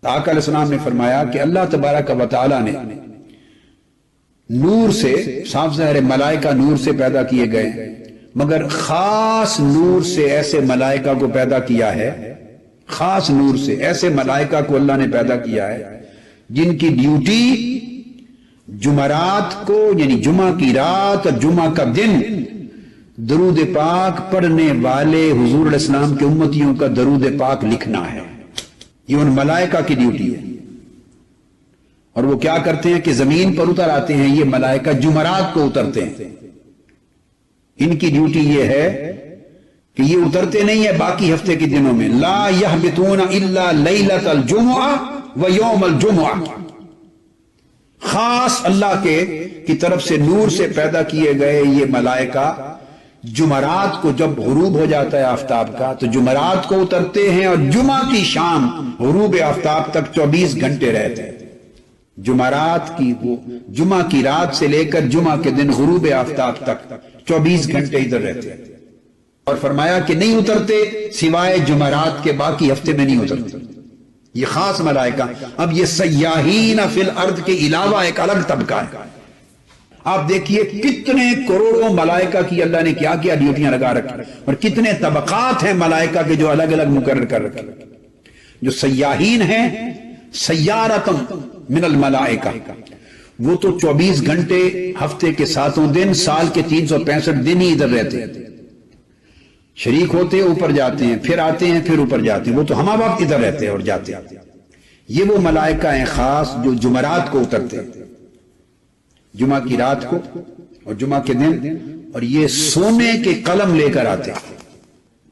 آقا علیہ السلام نے فرمایا کہ اللہ تبارک و تعالی نے نور سے، صاف ظاہر ملائکہ نور سے پیدا کیے گئے، مگر خاص نور سے ایسے ملائکہ کو پیدا کیا ہے، خاص نور سے ایسے ملائکہ کو اللہ نے پیدا کیا ہے جن کی ڈیوٹی جمعرات کو، یعنی جمعہ کی رات اور جمعہ کا دن درود پاک پڑھنے والے حضور علیہ السلام کے امتیوں کا درود پاک لکھنا ہے۔ یہ ان ملائکہ کی ڈیوٹی ہے، اور وہ کیا کرتے ہیں کہ زمین پر اتر آتے ہیں، یہ ملائکہ جمعرات کو اترتے ہیں۔ ان کی ڈیوٹی یہ ہے کہ یہ اترتے نہیں ہے باقی ہفتے کے دنوں میں، لا یہبطون الا لیلۃ الجمعہ و یوم الجمعہ، خاص اللہ کی طرف سے نور سے پیدا کیے گئے یہ ملائکہ جمعرات کو جب غروب ہو جاتا ہے آفتاب کا تو جمعرات کو اترتے ہیں، اور جمعہ کی شام غروب آفتاب تک 24 گھنٹے رہتے ہیں۔ جمعرات کی وہ جمعہ کی رات سے لے کر جمعہ کے دن غروب آفتاب تک 24 گھنٹے ادھر رہتے ہیں، اور فرمایا کہ نہیں اترتے سوائے جمعرات کے، باقی ہفتے میں نہیں اترتے۔ یہ خاص ملائکہ۔ اب یہ سیاحین فی الارض کے علاوہ ایک الگ طبقہ ہے۔ آپ دیکھیے کتنے کروڑوں ملائکہ کی اللہ نے کیا کیا ڈیوٹیاں لگا رکھی، اور کتنے طبقات ہیں ملائکہ کے جو الگ الگ مقرر کر رکھے۔ جو سیاحین ہیں، سیارتم من الملائکہ، وہ تو 24 گھنٹے ہفتے کے 7 دن، سال کے 365 دن ہی ادھر رہتے ہیں، شریک ہوتے ہیں، اوپر جاتے ہیں، پھر آتے ہیں، پھر اوپر جاتے ہیں، وہ تو ہم وقت ادھر رہتے ہیں اور جاتے ہیں۔ یہ وہ ملائکہ ہیں خاص جو جمعرات کو اترتے ہیں، جمعہ کی رات کو اور جمعہ کے دن، اور یہ سونے کے قلم لے کر آتے ہیں۔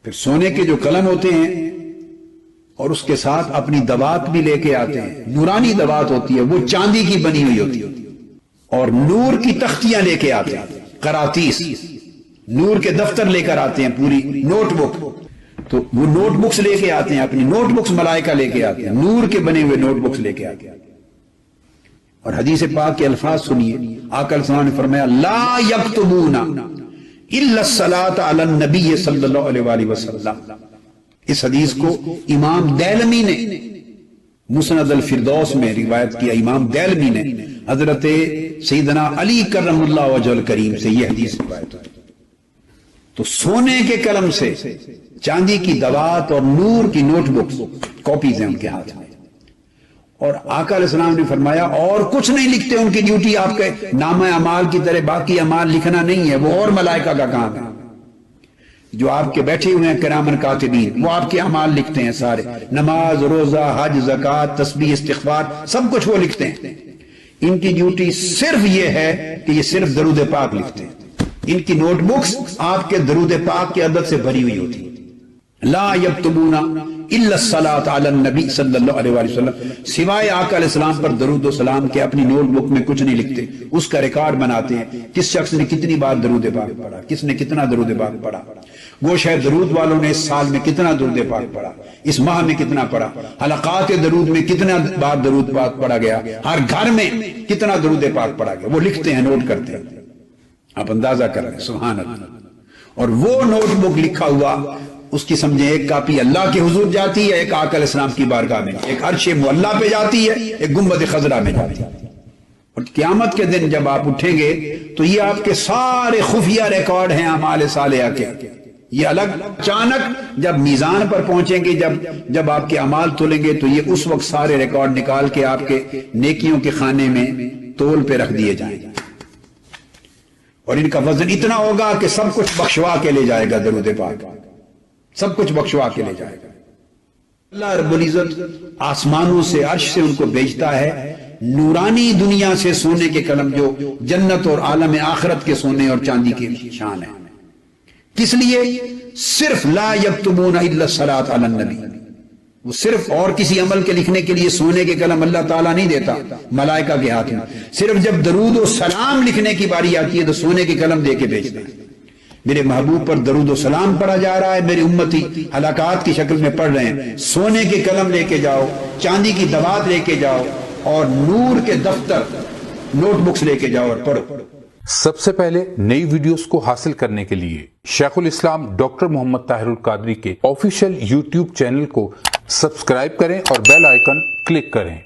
پھر سونے کے جو قلم ہوتے ہیں اور اس کے ساتھ اپنی دوات بھی لے کے آتے ہیں، نورانی دوات ہوتی ہے، وہ چاندی کی بنی ہوئی ہوتی ہے، اور نور کی تختیاں لے کے آتے ہیں، قراطیس، نور کے دفتر لے کر آتے ہیں، پوری نوٹ بک، تو وہ نوٹ بکس لے کے آتے ہیں، اپنی نوٹ بکس ملائکہ لے کے آتے ہیں، نور کے بنے ہوئے نوٹ بکس لے کے آتے ہیں۔ اور حدیث پاک کے الفاظ سنیے، آقا علیہ السلام نے فرمایا لا یکتبون الا الصلاۃ علی النبی صلی اللہ علیہ وآلہ وسلم۔ اس حدیث کو امام دیلمی نے مسند الفردوس میں روایت کیا، امام دیلمی نے حضرت سیدنا علی کرم اللہ وجہ الکریم سے یہ حدیث روایت ہے۔ تو سونے کے قلم سے، چاندی کی دوات اور نور کی نوٹ بکس، کاپیز ہیں ان کے ہاتھ میں، اور آقا علیہ السلام نے فرمایا اور کچھ نہیں لکھتے، ان کی ڈیوٹی آپ کے نامہ اعمال کی طرح باقی اعمال لکھنا نہیں ہے، وہ اور ملائکہ کا کام ہے جو آپ کے بیٹھے ہوئے ہیں کرامن کاتبین، وہ آپ کے اعمال لکھتے ہیں سارے، نماز، روزہ، حج، زکوٰۃ، تسبیح، استغفار، سب کچھ وہ لکھتے ہیں۔ ان کی ڈیوٹی صرف یہ ہے کہ یہ صرف درود پاک لکھتے ہیں۔ ان کی نوٹ بکس آپ کے درود پاک کے عدد سے بھری ہوئی ہوتی ہے۔ لا یکتبون الا الصلاۃ علی النبی صلی اللہ علیہ وآلہ وسلم، سوائے آقا علیہ السلام پر درود و سلام کے اپنی نوٹ بک میں کچھ نہیں لکھتے، اس کا ریکارڈ بناتے ہیں، کس شخص نے کتنی بار درود پاک پڑھا، کس نے کتنا درود پاک پڑھا، وہ شاید درود والوں نے اس سال میں کتنا درود پاک پڑھا، اس ماہ میں کتنا پڑھا، حلقات درود میں کتنا بار درود پاک پڑھا گیا، ہر گھر میں کتنا درود پاک پڑھا گیا، وہ لکھتے ہیں، نوٹ کرتے ہیں۔ آپ اندازہ کر رہے ہیں، سبحان اللہ۔ اور وہ نوٹ بک لکھا ہوا، اس کی سمجھیں ایک کاپی اللہ کے حضور جاتی ہے، ایک آقا علیہ السلام کی بارگاہ میں، ایک عرش معلیٰ پہ جاتی ہے، ایک گنبد خضرا میں جاتی ہے۔ اور قیامت کے دن جب آپ اٹھیں گے تو یہ آپ کے سارے خفیہ ریکارڈ ہیں اعمال صالحہ کے، یہ الگ اچانک جب میزان پر پہنچیں گے، جب آپ کے اعمال تولیں گے تو یہ اس وقت سارے ریکارڈ نکال کے آپ کے نیکیوں کے خانے میں تول پہ رکھ دیے جائیں گے، اور ان کا وزن اتنا ہوگا کہ سب کچھ بخشوا کے لے جائے گا، درود پاک سب کچھ بخشوا کے لے جائے گا۔ اللہ رب العزت آسمانوں سے، عرش سے ان کو بھیجتا ہے، نورانی دنیا سے سونے کے قلم جو جنت اور عالم آخرت کے سونے اور چاندی کی شان ہے۔ کس لیے؟ صرف لا یکتبون الا الصلاۃ علی النبی، وہ صرف اور کسی عمل کے لکھنے کے لیے سونے کے قلم اللہ تعالیٰ نہیں دیتا ملائکہ کے ہاتھ میں، صرف جب درود و سلام لکھنے کی باری آتی ہے تو سونے کے قلم دے کے بھیجتے ہیں۔ میرے محبوب پر درود و سلام پڑھا جا رہا ہے، میری امتی ہلاکات کی شکل میں پڑھ رہے ہیں، سونے کے قلم لے کے جاؤ، چاندی کی دوات لے کے جاؤ، اور نور کے دفتر، نوٹ بکس لے کے جاؤ اور پڑھو۔ سب سے پہلے نئی ویڈیوز کو حاصل کرنے کے لیے شیخ الاسلام ڈاکٹر محمد طاہر القادری کے آفیشیل یوٹیوب چینل کو سبسکرائب کریں اور بیل آئیکن کلک کریں۔